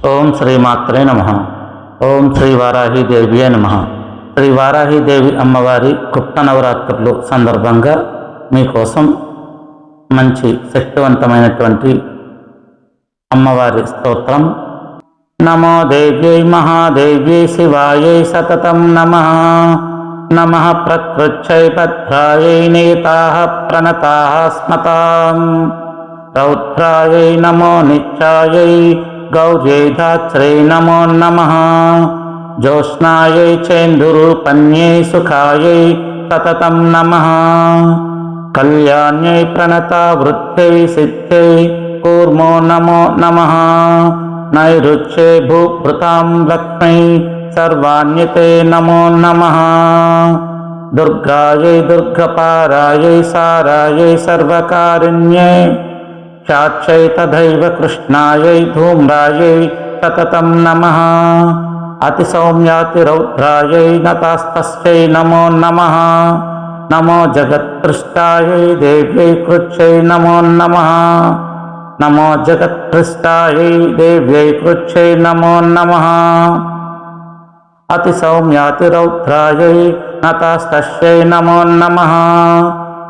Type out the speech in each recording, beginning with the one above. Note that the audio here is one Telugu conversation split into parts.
ఓం శ్రీమాత్రే నమః. ఓం శ్రీ వారాహీదేవియే నమః. శ్రీ వారాహీదేవి అమ్మవారి గుప్త నవరాత్రులు సందర్భంగా మీకోసం మంచి శక్తివంతమైనటువంటి అమ్మవారి స్తోత్రం. నమో దేవ్యై మహాదేవ్యై శివాయై సతతం నమః. నమః ప్రకృత్యై భద్రాయై నేతాః ప్రణతాః స్మతాం. రౌద్రాయై నమో నిత్యాయై గౌర్యై ధాత్రై నమో నమః. జ్యోత్స్నాయై చేందురూపన్యై సుఖాయై సతతం నమః. కళ్యాణ్యై ప్రణతావృత్యై సిద్ధ్యై కూర్మో నమో నమః. నైరుచ్యే భూభృతాం లక్ష్మై సర్వాణ్యతే నమో నమః. దుర్గాయై దుర్గపారాయై సారాయై సర్వకారిణ్యై చాక్షై తథైవ కృష్ణాయై ధూమ్రాయై సతతం నమః. అతిసౌమ్యాతిరౌద్రాయై నతాస్తస్యై నమో నమః. నమో జగత్పృష్టాయై దేవ్యై కృచ్ఛై నమో నమః. నమో జగత్పృష్టాయై దేవ్యై కృచ్ఛై నమో నమః. అతిసౌమ్యాతిరౌద్రాయై నతాస్తస్యై నమో నమః.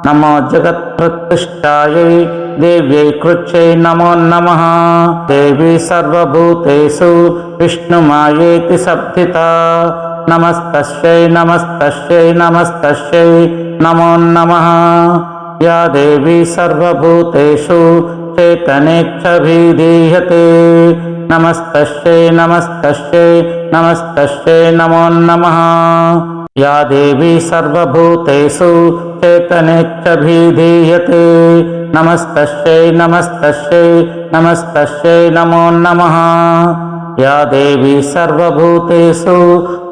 నమో జగత్ప్రతిష్టాయై దేవ్యై కృచ్ఛై నమో నమః. దేవి సర్వభూతేషు విష్ణుమాయేతి శబ్దితా. నమస్తస్యై నమస్తస్యై నమస్తస్యై నమో నమః. యా దేవి సర్వభూతేషు చైతన్యేచ్ఛాభిధీయతే. నమస్తస్యై నమస్తస్యై నమస్తస్యై నమో నమః. యా దేవి సర్వభూతేషు చైతన్యేచ్ఛాభిధీయతే. నమస్తస్యై నమస్తస్యై నమస్తస్యై నమో నమః. యా దేవి సర్వభూతేషు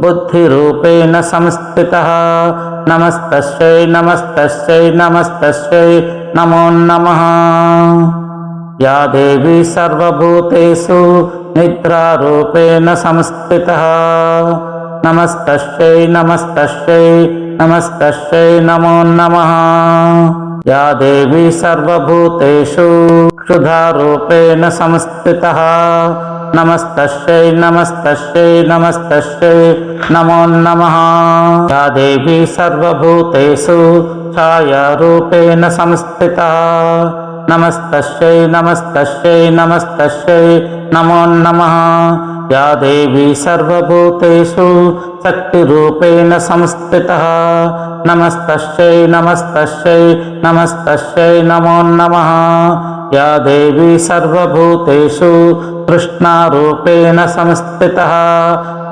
బుద్ధిరూపేణ సంస్థితః. నమస్తస్యై నమస్తస్యై నమస్తస్యై నమో నమః. యా దేవి సర్వభూతేషు నిద్రారూపేణ సంస్థితః. నమస్తస్యై నమస్తస్యై నమస్తస్యై నమో నమః. యా దేవి సర్వభూతేషు క్షుధారూపేణ సంస్థితః. నమస్తస్యై నమస్తస్యై నమస్తస్యై నమో నమః. యా దేవి సర్వభూతేషు ఛాయారూపేణ సంస్థితః. నమస్తస్యై నమస్తస్యై నమస్తస్యై నమో నమః. యా దేవి సర్వభూతేషు శక్తిరూపేణ సంస్థితః. నమస్తస్యై నమస్తస్యై నమస్తస్యై నమో నమః. యా దేవి సర్వభూతేషు కృష్ణారూపేణ సంస్థితః.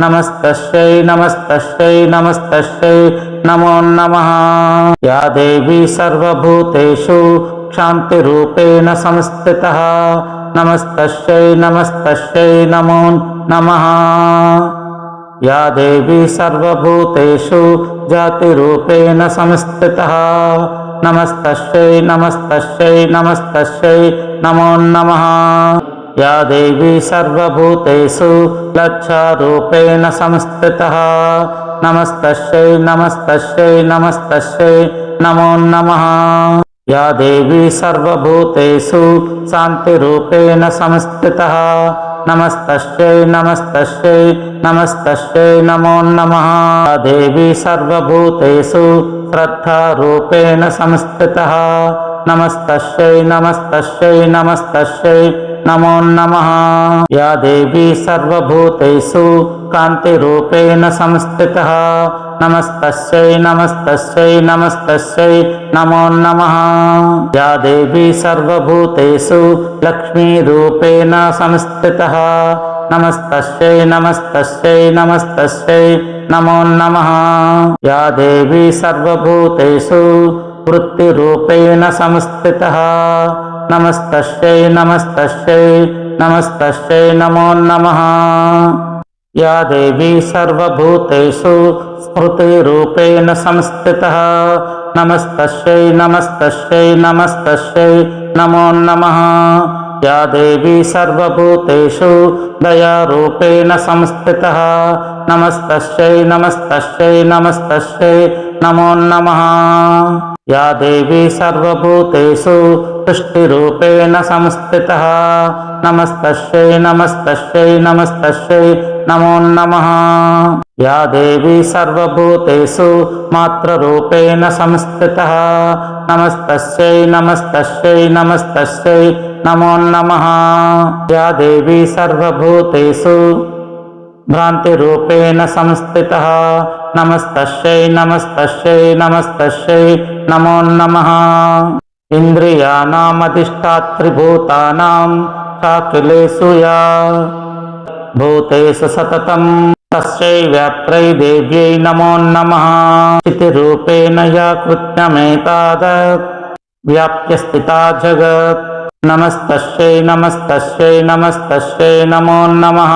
నమస్తస్యై నమస్తస్యై నమస్తస్యై నమో నమః. యా దేవి సర్వభూతేషు శాంతిరూపేణ సంస్థితః. నమస్తస్యై నమస్తస్యై నమో నమః. యా దేవి సర్వభూతేషు జాతిరూపేణ సంస్థితః. నమస్తస్యై నమస్తస్యై నమస్తస్యై నమో నమః. యా దేవి సర్వభూతేషు లక్షారూపేణ సంస్థితః. నమస్తస్యై నమస్తస్యై నమస్తస్యై నమో నమః. యా దేవి సర్వభూతేషు శాంతిరూపేణ సంస్థితః. నమస్తస్యై నమస్తస్యై నమస్తస్యై నమో నమః. యా దేవి సర్వభూతేషు శ్రద్ధారూపేణ సంస్థితః. నమస్తస్యై నమస్తస్యై నమస్తస్యై నమో నమః. యా దేవి సర్వభూతేషు కాంతిరూపేణ సంస్థితః. నమస్తస్యై నమస్తస్యై నమస్తస్యై నమో నమః. యా దేవి సర్వభూతేషు లక్ష్మీరూపేణ సంస్థితః. నమస్తస్యై నమస్తస్యై నమస్తస్యై నమో నమః. యా దేవి సర్వభూతేషు వృత్తిరూపేణ సంస్థితః. నమస్తస్యై నమస్తస్యై నమస్తస్యై నమో నమః. యా దేవి సర్వభూతేషు స్మృతిరూపేణ సంస్థితః. నమస్తస్యై నమస్తస్యై నమస్తస్యై నమో నమః. యా దేవి సర్వభూతేషు దయారూపేణ సంస్థితః. నమస్తస్యై నమస్తస్యై నమస్తస్యై నమో నమః. या देवी सर्वभूतेषु तुष्टिरूपेण संस्थितः नमस्तस्यै नमस्तस्यै नमस्तस्यै नमो नमः। या देवी सर्वभूतेषु मात्ररूपेण संस्थितः नमस्तस्यै नमस्तस्यै नमस्तस्यै नमो नमः। या देवी सर्वभूतेषु भ्रान्तिरूपेण संस्थितः नमस्तस्यै नमस्तस्यै नमस्तस्यै नमो नमः। इन्द्रियाणामधिष्ठातृभूतानां चाखिलेषु या भूतेषु सततं तस्यै व्याप्त्यै देव्यै नमो नमः। चितिरूपेण या कृत्यमेतादत् व्याप्य स्थिता जगत् नमस्तस्यै नमस्तस्यै नमस्तस्यै नमो नमः।